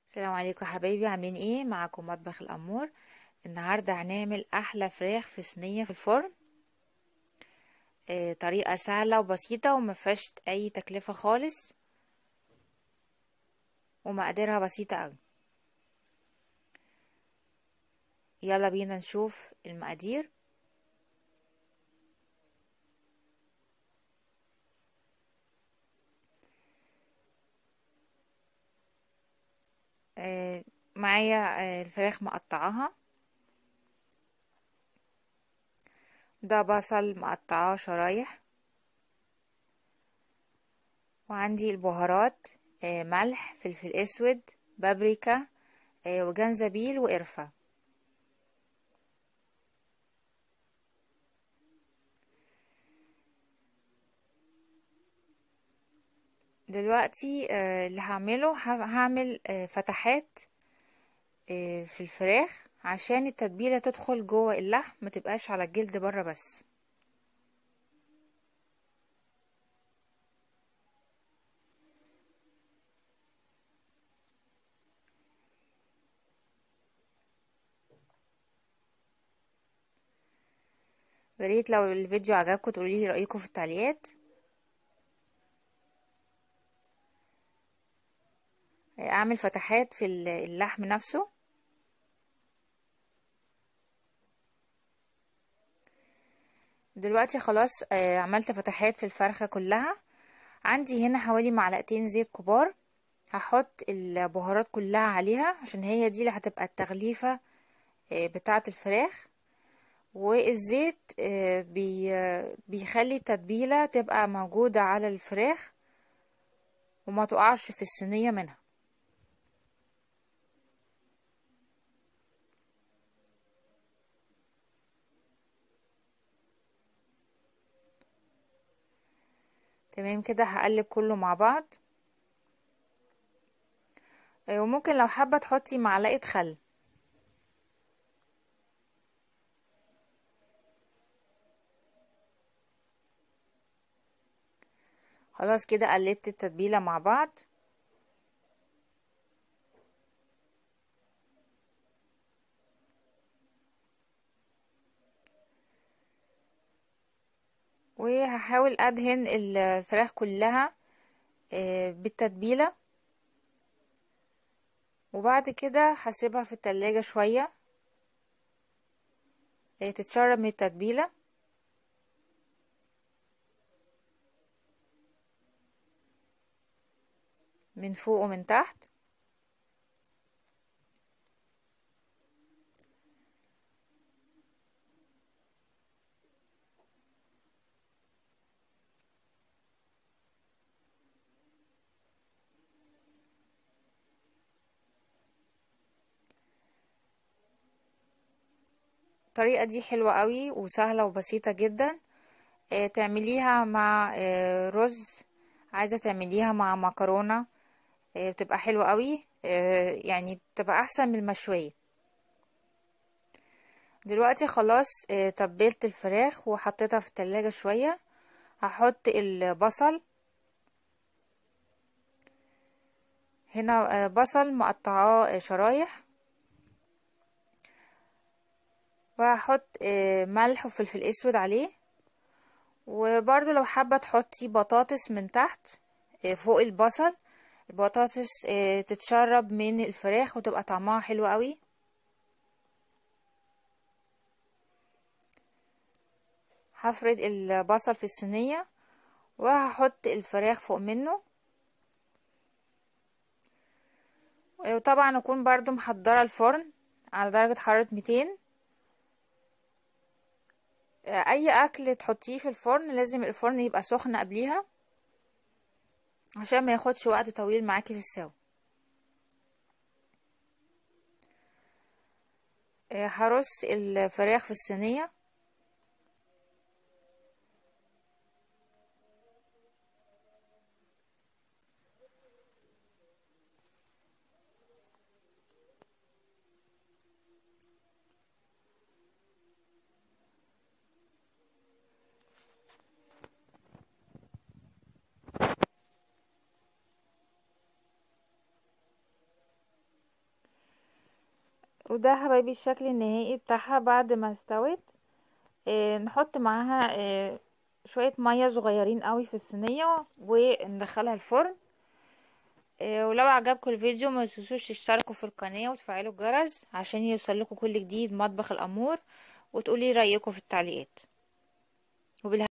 السلام عليكم حبايبي، عاملين ايه؟ معاكم مطبخ الأمور. النهاردة هنعمل أحلى فراخ في صينية في الفرن. طريقة سهلة وبسيطة ومفيهاش أي تكلفة خالص، ومقاديرها بسيطة أوي. يلا بينا نشوف المقادير. معايا الفراخ مقطعاها. ده بصل مقطعاه شرايح، وعندي البهارات: ملح، فلفل اسود، بابريكا، وجنزبيل وقرفة. دلوقتي اللي هعمله هعمل فتحات في الفراخ عشان التتبيلة تدخل جوه اللحم، ما تبقاش على الجلد بره بس. ياريت لو الفيديو عجبكم تقولي رأيكم في التعليقات. اعمل فتحات في اللحم نفسه. دلوقتي خلاص عملت فتحات في الفرخة كلها. عندي هنا حوالي معلقتين زيت كبار. هحط البهارات كلها عليها عشان هي دي اللي هتبقى التغليفة بتاعة الفراخ. والزيت بيخلي التتبيلة تبقى موجودة على الفراخ وما تقعش في الصينية منها. تمام كده، هقلب كله مع بعض. وممكن لو حابة تحطي معلقة خل. خلاص كده قلبت التتبيلة مع بعض. وهحاول ادهن الفراخ كلها بالتتبيلة. وبعد كده هسيبها في التلاجة شوية تتشرب من التتبيلة من فوق ومن تحت. الطريقة دي حلوة قوي وسهلة وبسيطة جدا. تعمليها مع رز، عايزة تعمليها مع مكرونة، بتبقى حلوة قوي. يعني بتبقى احسن من المشوية. دلوقتي خلاص تبلت الفراخ وحطيتها في التلاجة شوية. هحط البصل. هنا بصل مقطعاه شرايح. وهحط ملح وفلفل اسود عليه. وبرضو لو حابة تحطي بطاطس من تحت فوق البصل، البطاطس تتشرب من الفراخ وتبقى طعمها حلو قوي. هفرد البصل في الصينية وهحط الفراخ فوق منه. وطبعا اكون برضو محضرة الفرن على درجة حرارة 200. اي اكل تحطيه في الفرن لازم الفرن يبقى سخن قبليها عشان ما ياخدش وقت طويل معاكي في السوا. هرص الفراخ في الصينية. وده يا حبايبي الشكل النهائي بتاعها بعد ما استوت. نحط معاها شوية مية صغيرين قوي في الصينية وندخلها الفرن. ولو عجبكم الفيديو ما تنسوش تشتركوا في القناة وتفعلوا الجرس عشان يوصلكوا كل جديد مطبخ الأمور، وتقولي رأيكم في التعليقات. وبالهنا.